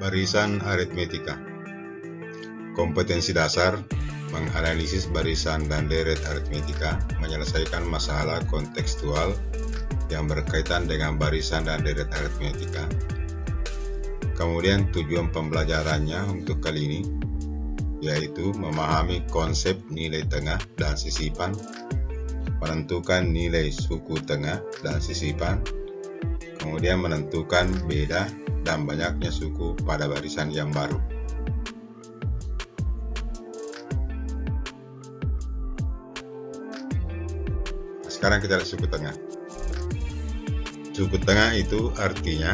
Barisan aritmetika. Kompetensi dasar menganalisis barisan dan deret aritmetika, menyelesaikan masalah kontekstual yang berkaitan dengan barisan dan deret aritmetika. Kemudian tujuan pembelajarannya untuk kali ini yaitu memahami konsep nilai tengah dan sisipan, menentukan nilai suku tengah dan sisipan, kemudian menentukan beda dan banyaknya suku pada barisan yang baru. Sekarang kita lihat suku tengah. Suku tengah itu artinya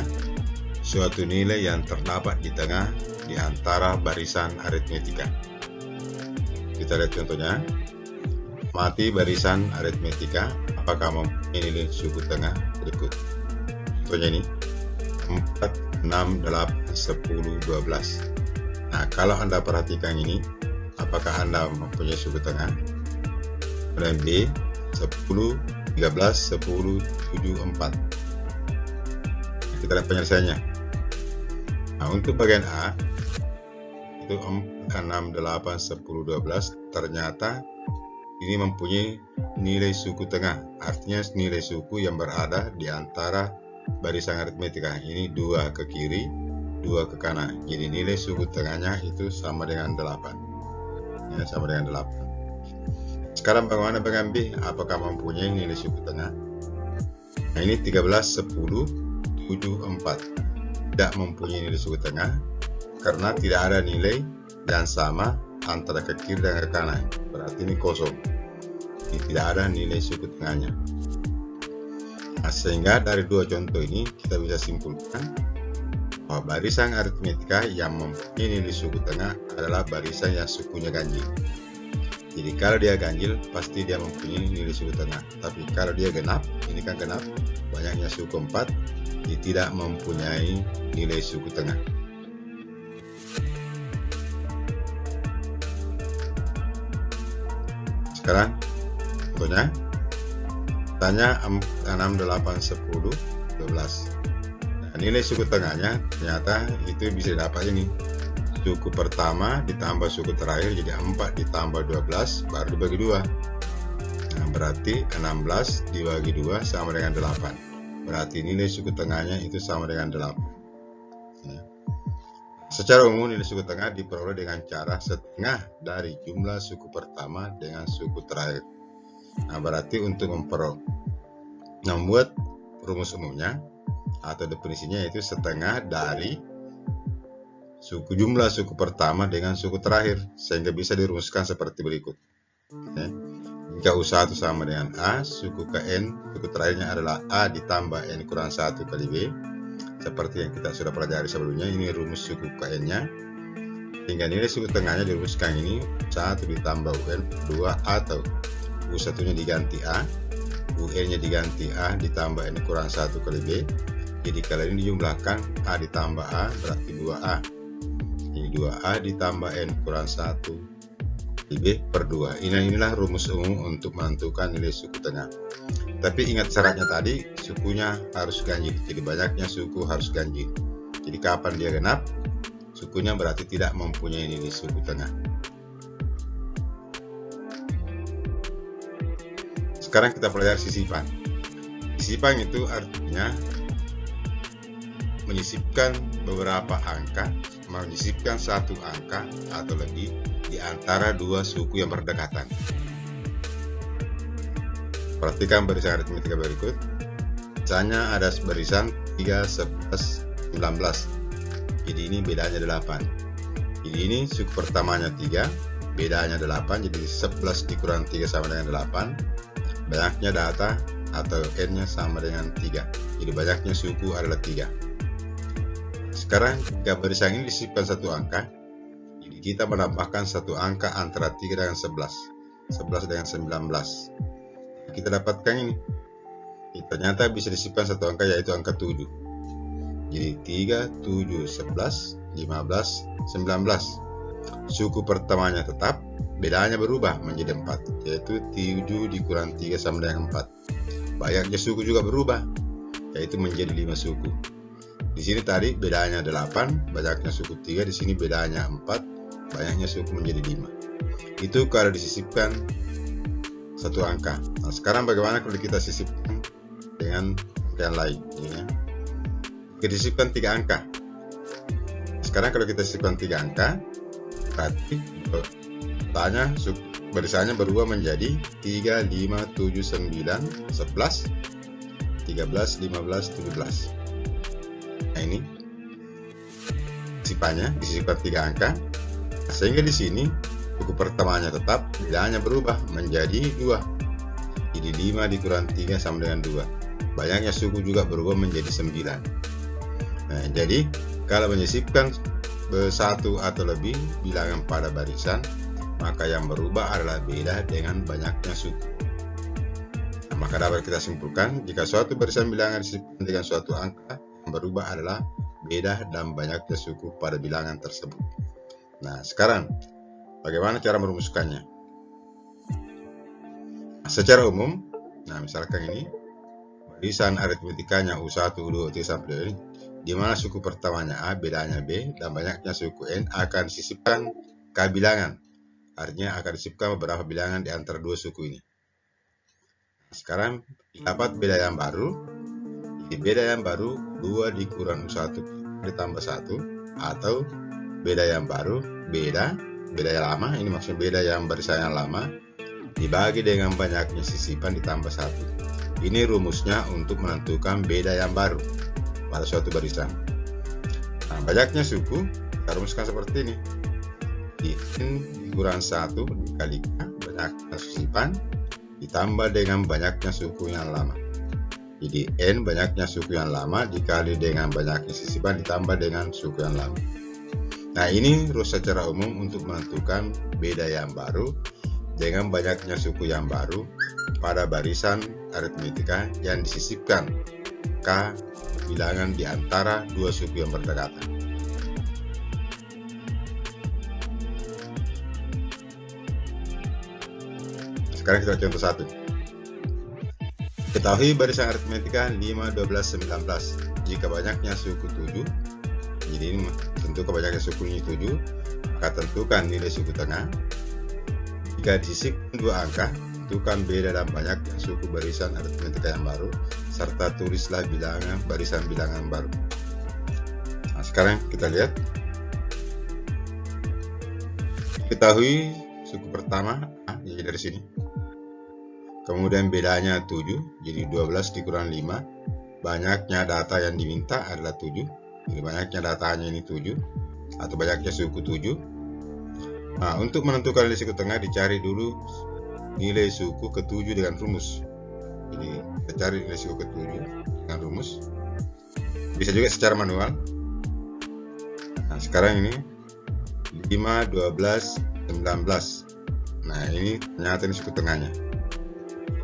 suatu nilai yang terdapat di tengah di antara barisan aritmetika. Kita lihat contohnya. Mati barisan aritmetika, apakah mempunyai nilai suku tengah berikut. Contohnya ini 4, 6, 8, 10, 12. Nah, kalau Anda perhatikan ini, apakah Anda mempunyai suku tengah? Kemudian B 10, 13, 10, 7, 4. Kita lihat penyelesaiannya. Nah, untuk bagian A itu 4, 6, 8, 10, 12, ternyata ini mempunyai nilai suku tengah, artinya nilai suku yang berada di antara barisan aritmetika. Ini 2 ke kiri, 2 ke kanan. Jadi nilai suku tengahnya itu sama dengan 8. Ini sama dengan 8. Sekarang bagaimana dengan B? Apakah mempunyai nilai suku tengah? Nah, ini 13, 10, 7, 4. Tidak mempunyai nilai suku tengah karena tidak ada nilai yang sama antara ke kiri dan ke kanan. Berarti ini kosong. Ini tidak ada nilai suku tengahnya. Nah, sehingga dari dua contoh ini kita bisa simpulkan bahwa barisan aritmetika yang mempunyai nilai suku tengah adalah barisan yang sukunya ganjil. Jadi kalau dia ganjil pasti dia mempunyai nilai suku tengah. Tapi kalau dia genap, ini kan genap, banyaknya suku 4, dia tidak mempunyai nilai suku tengah. Sekarang contohnya tanya 6, 8, 10, 12. Nah, nilai suku tengahnya ternyata itu bisa dapat ini. Suku pertama ditambah suku terakhir, jadi 4 ditambah 12 baru dibagi 2. Nah, berarti 16 dibagi 2 sama dengan 8. Berarti nilai suku tengahnya itu sama dengan 8. Ya. Secara umum nilai suku tengah diperoleh dengan cara setengah dari jumlah suku pertama dengan suku terakhir. Nah, berarti untuk membuat rumus umumnya atau definisinya itu setengah dari jumlah suku pertama dengan suku terakhir, sehingga bisa dirumuskan seperti berikut. Jika U1 sama dengan A, suku ke N, suku terakhirnya adalah A ditambah N kurang 1 kali B. Seperti yang kita sudah pelajari sebelumnya, ini rumus suku ke N-nya. Hingga nilai suku tengahnya dirumuskan ini 1 ditambah UN 2 atau U1-nya diganti A, UN-nya diganti A ditambah N kurang 1 kali B. Jadi kalau ini dijumlahkan A ditambah A berarti 2A. Jadi 2A ditambah N kurang 1 kali B per 2. Inilah rumus umum untuk menentukan nilai suku tengah. Tapi ingat syaratnya tadi, sukunya harus ganjil. Jadi banyaknya suku harus ganjil. Jadi kapan dia genap, sukunya berarti tidak mempunyai nilai suku tengah. Sekarang kita pelajari sisipan. Sisipan itu artinya menyisipkan beberapa angka, menyisipkan satu angka atau lebih di antara dua suku yang berdekatan. Perhatikan barisan aritmetika berikut. Misalnya ada barisan 3, 11, 19. Jadi ini bedanya 8. Jadi ini suku pertamanya 3, bedanya 8. Jadi 11 dikurang 3 sama dengan 8. Banyaknya data atau N-nya sama dengan 3. Jadi banyaknya suku adalah 3. Sekarang jika barisan ini disisipkan satu angka, jadi kita menambahkan satu angka antara 3 dengan 11. 11 dengan 19. Kita dapatkan ini. Ternyata bisa disisipkan satu angka, yaitu angka 7. Jadi 3, 7, 11, 15, 19. Suku pertamanya tetap, bedanya berubah menjadi 4, yaitu 7 dikurang 3 sama dengan 4. Banyaknya suku juga berubah, yaitu menjadi 5 suku. Di sini tadi bedanya 8, banyaknya suku 3, di sini bedanya 4, banyaknya suku menjadi 5. Itu kalau disisipkan satu angka. Nah, sekarang bagaimana kalau kita sisipkan dengan yang lain? Ya. Kita sisipkan 3 angka. Sekarang kalau kita sisipkan 3 angka, berarti barisannya berubah menjadi 3, 5, 7, 9, 11, 13, 15, 17. Nah, ini sisipnya disisipkan 3 angka, sehingga di sini suku pertamanya tetap, bedanya berubah menjadi 2. Jadi 5 dikurang 3 sama dengan 2. Banyaknya suku juga berubah menjadi 9. Nah, jadi kalau menyisipkan satu atau lebih bilangan pada barisan, maka yang berubah adalah beda dengan banyaknya suku. Nah, maka dapat kita simpulkan, jika suatu barisan bilangan disisipkan dengan suatu angka, yang berubah adalah beda dan banyaknya suku pada bilangan tersebut. Nah, sekarang bagaimana cara merumuskannya? Nah, secara umum, misalkan ini barisan aritmetikanya U1, U2, U3 sampai ini, di mana suku pertamanya A, bedanya B, dan banyaknya suku N akan disisipkan ke bilangan. Artinya akan disisipkan beberapa bilangan di antara dua suku ini. Sekarang dapat beda yang baru. Jadi beda yang baru 2 dikurang U1 ditambah 1, atau beda yang baru beda yang lama, ini maksudnya beda yang barisan yang lama dibagi dengan banyaknya sisipan ditambah 1. Ini rumusnya untuk menentukan beda yang baru pada suatu barisan. Nah, banyaknya suku kita rumuskan seperti ini. Di N dikurang 1 dikalikan banyaknya sisipan ditambah dengan banyaknya suku yang lama. Jadi N banyaknya suku yang lama dikali dengan banyaknya sisipan ditambah dengan suku yang lama. Nah, ini rumus secara umum untuk menentukan beda yang baru dengan banyaknya suku yang baru pada barisan aritmetika yang disisipkan ke bilangan di antara dua suku yang berdekatan. Sekarang kita contoh 1. Ketahui barisan aritmetika 5, 12, 19. Jika banyaknya suku 7, jadi ini tentukan banyaknya sukunya 7, maka tentukan nilai suku tengah. Jika disisipkan 2 angka, tentukan beda dan banyaknya suku barisan aritmetika yang baru, serta tulislah bilangan barisan bilangan baru. Nah, sekarang kita lihat. Ketahui suku pertama A, jadi dari sini. Kemudian bedanya 7, jadi 12 dikurang 5. Banyaknya data yang diminta adalah 7. Jadi banyaknya datanya ini 7, atau banyaknya suku 7. Nah, untuk menentukan nilai suku tengah, dicari dulu nilai suku ke-7 dengan rumus. Jadi kita cari nilai suku ke-7 dengan rumus. Bisa juga secara manual. Nah, sekarang ini 5, 12, 19. Nah, ini ternyata ini suku tengahnya.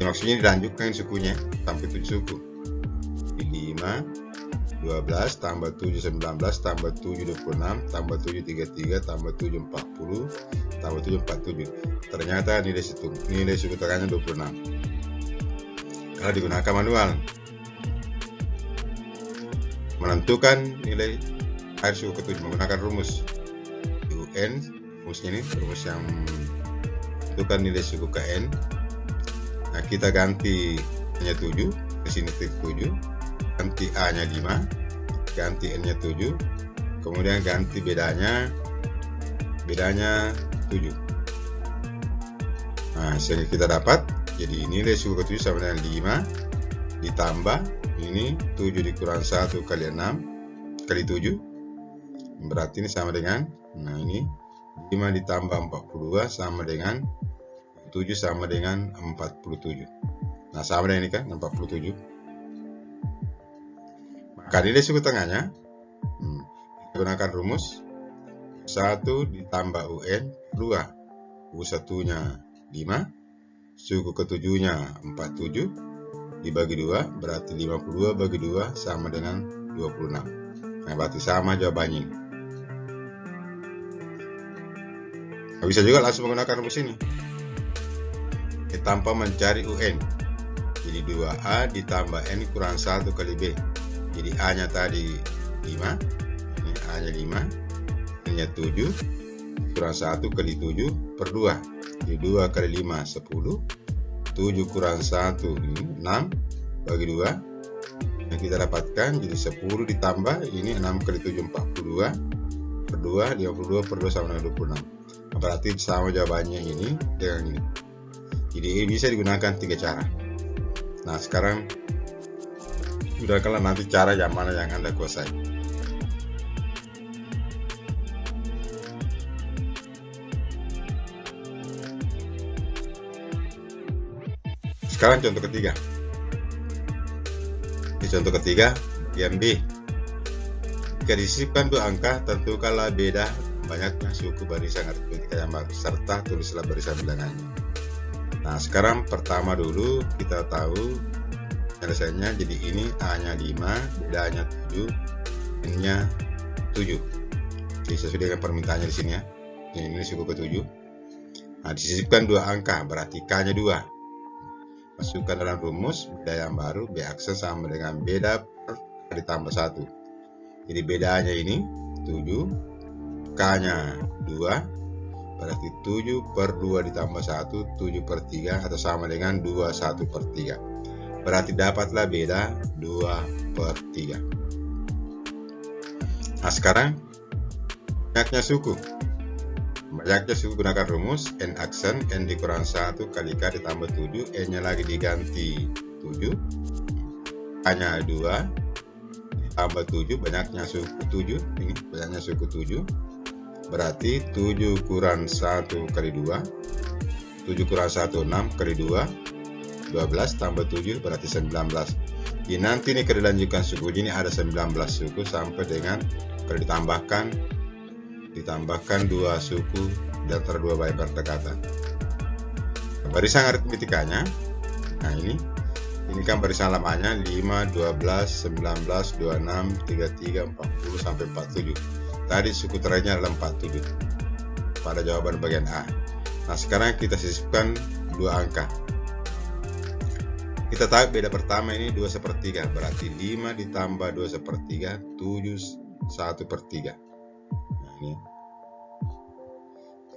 Maksudnya dilanjutkan sukunya sampai 7 suku. 5, 12 tambah 7 19 tambah 7 26 tambah 7 33 tambah 7 40 tambah 7 47. Ternyata nilai suku tengahnya 26. Kalau digunakan manual, menentukan nilai akhir suku ke-7 menggunakan rumus UN. Rumusnya ini rumus yang menentukan nilai suku ke N. Nah, kita ganti nya 7, di sini 7, ganti A-nya 5, ganti N-nya 7, kemudian ganti bedanya 7. Nah, sehingga kita dapat, jadi nilai suku ke-7 sama dengan 5, ditambah, ini 7 dikurang 1 kali 6, kali 7, berarti ini sama dengan, nah ini 5 ditambah 42 sama dengan 7 sama dengan 47. Nah, sama dengan ini kan 47. Maka nilai suku tengahnya gunakan rumus 1 ditambah UN 2. U1-nya 5, suku ke-7-nya 47, dibagi 2, berarti 52 bagi 2 sama dengan 26. Nah, berarti sama jawabannya ini. Nah, bisa juga langsung menggunakan rumus ini. Tanpa mencari UN. Jadi 2A ditambah N kurang 1 kali B. Jadi A-nya tadi 5, ini A-nya 5, N-nya 7, kurang 1 kali 7 per 2. Jadi 2 kali 5, 10. 7 kurang 1, ini 6, bagi 2. Yang kita dapatkan, jadi 10 ditambah, ini 6 kali 7, 42. Per 2, 52 per 2 sama dengan 26. Nah, berarti sama jawabannya ini dengan ini. Jadi ini bisa digunakan 3 cara. Nah, sekarang udah kalian nanti cara yang mana yang Anda kuasai. Sekarang contoh ketiga. Di contoh ketiga, bagian B. Jika disisipkan 2 angka, tentukanlah beda banyaknya suku barisan aritmetika yang baru, serta tulislah barisan bilangannya. Nah, sekarang pertama dulu kita tahu penyelesaiannya. Jadi ini A-nya 5, bedanya 7, N-nya 7. Jadi sesuai dengan permintaannya di sini ya. Ini suku ke-7. Nah, disisipkan 2 angka, berarti K-nya 2. Masukkan dalam rumus beda yang baru, B aksen sama dengan beda per ditambah 1. Jadi bedanya ini 7, K-nya 2. Berarti 7 per 2 ditambah 1, 7 per 3 atau sama dengan 21 per 3. Berarti dapatlah beda 2 per 3. Nah, sekarang banyaknya suku. Banyaknya suku gunakan rumus N aksen, N dikurang 1 kali K ditambah 7, N-nya lagi diganti 7, K-nya 2, ditambah 7, banyaknya suku 7, ini banyaknya suku 7. Berarti 7 kurang 1 kali 2, 7 kurang 1, 6 kali 2, 12 tambah 7 berarti 19. Jadi nanti ini kalau dilanjutkan suku ini ada 19 suku sampai dengan kalau ditambahkan 2 suku di antara 2 bayi berdekatan. Barisan aritmetikanya, nah ini kan barisan lamanya 5, 12, 19, 26, 33, 40 sampai 47. Tadi suku terakhirnya adalah 47 pada jawaban bagian A. Nah, sekarang kita sisipkan 2 angka. Kita tahu beda pertama ini 2/3, berarti 5 ditambah 2/3, 7 1/3. Nah, ini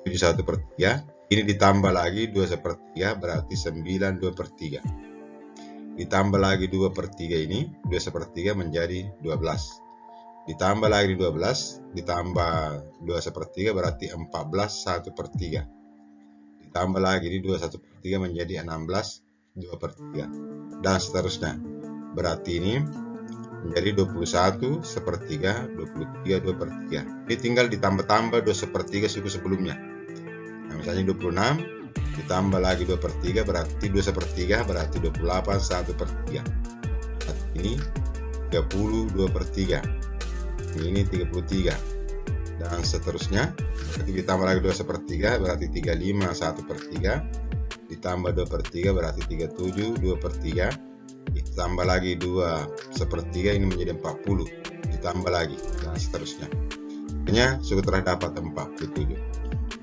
7 1/3. Ini ditambah lagi 2/3, berarti 9 2/3. Ditambah lagi 2/3 ini, 2/3 menjadi 12. Ditambah lagi 12, ditambah 2/3 berarti 14 1/3. Ditambah lagi di 2 1/3 menjadi 16 2/3. Dan seterusnya. Berarti ini menjadi 21 1/3, 23 2/3. Ini tinggal ditambah-tambah 2/3 suku sebelumnya. Nah, misalnya 26 ditambah lagi 2/3 berarti 2/3 berarti 28 1/3. Ini 30 2/3. Ini 33 dan seterusnya. Berarti ditambah lagi 2/3 berarti 35 1/3, ditambah 2/3 berarti 37 2/3, ditambah lagi 2/3 ini menjadi 40, ditambah lagi dan seterusnya. Akhirnya suku terakhir dapat 47.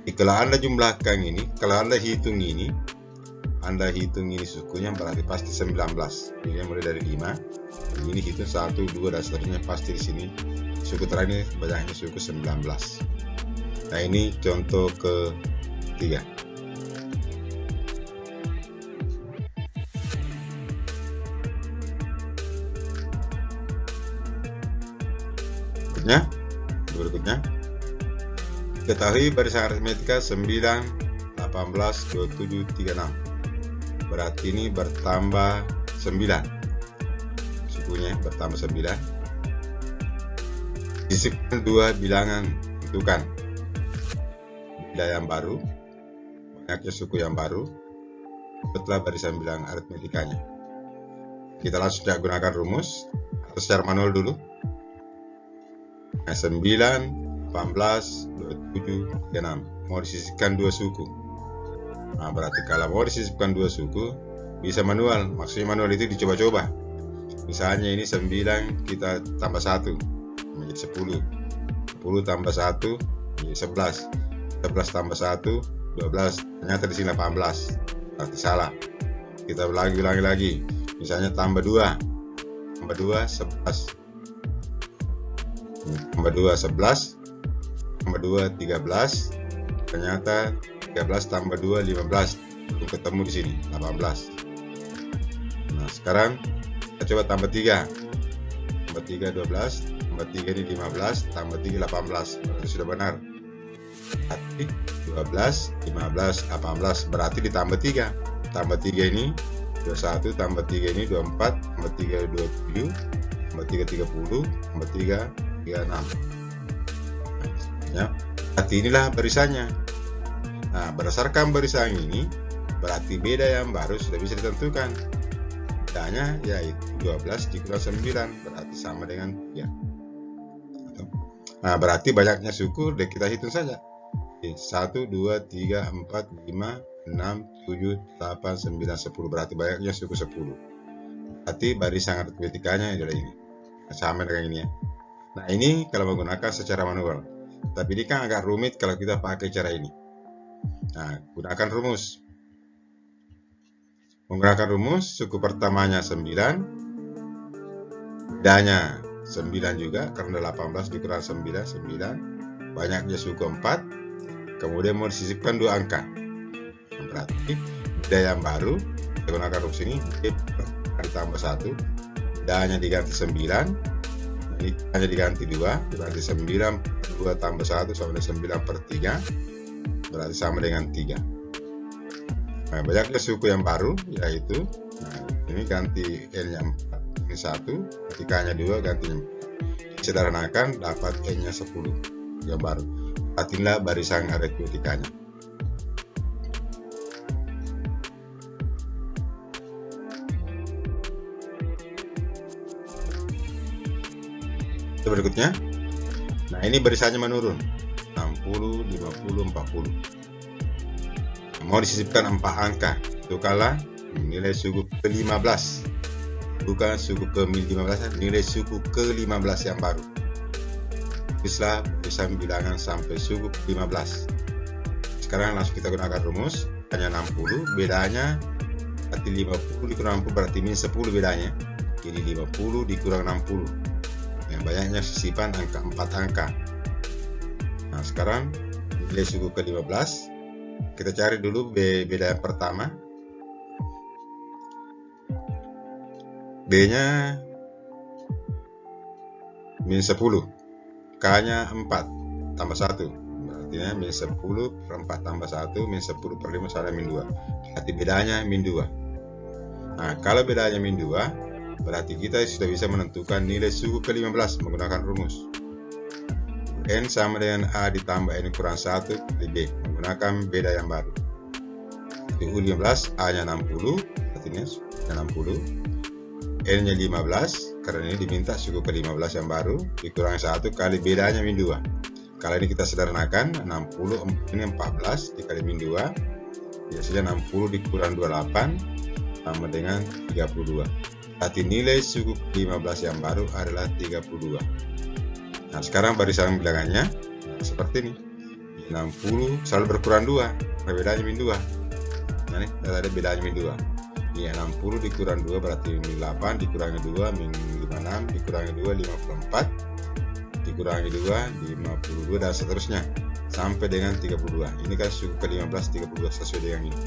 Jadi kalau Anda jumlahkan ini, kalau Anda hitung ini sukunya berarti pasti 19. Ini mulai dari 5, ini hitung 1 2 dan seterusnya, pasti di sini suku terakhir ini banyaknya suku 19. Nah, ini contoh ketiga. Berikutnya ketahui barisan aritmetika 9 18 27 36. Berarti ini bertambah 9. Sukunya bertambah 9. Sisipkan 2 bilangan, tentukan beda yang baru, banyaknya suku yang baru, setelah barisan bilangan aritmetikanya. Kita langsung gunakan rumus atau secara manual dulu. Nah, 9 18, 27, 36. Mau disisipkan 2 suku. Nah, berarti kalau mau disisipkan 2 suku, bisa manual. Maksudnya manual itu dicoba-coba. Misalnya ini 9 kita tambah 1 menjadi 10. 10 tambah 1 menjadi 11. 11 tambah 1 12. Ternyata di sini 18. Berarti salah. Kita ulangi lagi. Misalnya tambah 2. Tambah 2 11. Tambah 2 11. Tambah 2 13. Ternyata 13 tambah 2 15. Belum ketemu di sini 18. Nah, sekarang kita coba tambah 3. Tambah 3 12, tambah 3 ini 15, tambah 3 18. Berarti sudah benar. Berarti 12, 15, 18. Berarti ditambah 3. Tambah 3 ini 21, tambah 3 ini 24, tambah 3 27, tambah 3 30, tambah 3 36. Ya. Berarti inilah barisannya. Nah, berdasarkan barisan ini, berarti beda yang baru sudah bisa ditentukan. Bedanya yaitu 12 dikurang 9, berarti sama dengan 3. Nah, berarti banyaknya suku, kita hitung saja. 1, 2, 3, 4, 5, 6, 7, 8, 9, 10. Berarti banyaknya suku 10. Berarti barisan aritmetikanya adalah ini. Sama dengan ini ya. Nah, ini kalau menggunakan secara manual. Tapi ini kan agak rumit kalau kita pakai cara ini. Nah, gunakan rumus. Menggunakan rumus, suku pertamanya 9, bedanya 9 juga, karena 18 dikurang 9, 9, banyaknya suku 4, kemudian mau disisipkan 2 angka. Berarti beda yang baru, kita gunakan rumus ini, ditambah 1, bedanya diganti 9, ini hanya diganti 2, berarti 9, 2 tambah 1 sama dengan 9 per 3, berarti sama dengan 3. Nah, banyaknya suku yang baru yaitu, nah, ini ganti N-nya 4, ini 1, ketikanya 2, ganti 4. Sederhanakan dapat N-nya 10 yang baru. Artinya barisan aritmetikanya. Berikutnya, nah ini barisannya menurun 60, 50, 40. Mau disisipkan 4 angka, itu kala nilai suku ke-15, bukan suku ke-15, nilai suku ke-15 yang baru. Bisa bilangan sampai suku ke-15. Sekarang langsung kita gunakan rumus, hanya 60, bedanya berarti 50 dikurang 60 berarti min 10 bedanya. Ini 50 dikurang 60. Yang banyaknya sisipan angka 4 angka. Nah, sekarang nilai suku ke-15. Kita cari dulu beda yang pertama. B-nya min 10, K-nya 4 tambah 1. Berarti min 10 per 4 tambah 1, min 10 per 5 sama min 2. Berarti bedanya min 2. Nah, kalau bedanya min 2, berarti kita sudah bisa menentukan nilai suku ke-15 menggunakan rumus. N sama dengan A ditambah N kurang 1 kali B menggunakan beda yang baru. Di U15, A nya 60, artinya 60, N nya 15, karena ini diminta suku ke-15 yang baru, dikurangi 1 kali bedanya min 2. Kalau ini kita sederhanakan, 60 ini 14 dikali min 2, biasanya 60 dikurang 28 sama dengan 32. Berarti nilai suku ke-15 yang baru adalah 32. Nah, sekarang barisan bilangannya seperti ini. 60 selalu berkurang 2, bedanya min 2. Nah, ini ada bedanya min 2. Ini 60 dikurang 2 berarti min 8, dikurangi 2 min 56, dikurangi 2 54, dikurangi 2 52 dan seterusnya sampai dengan 32. Ini kan suku ke-15 32 sesuai dengan ini.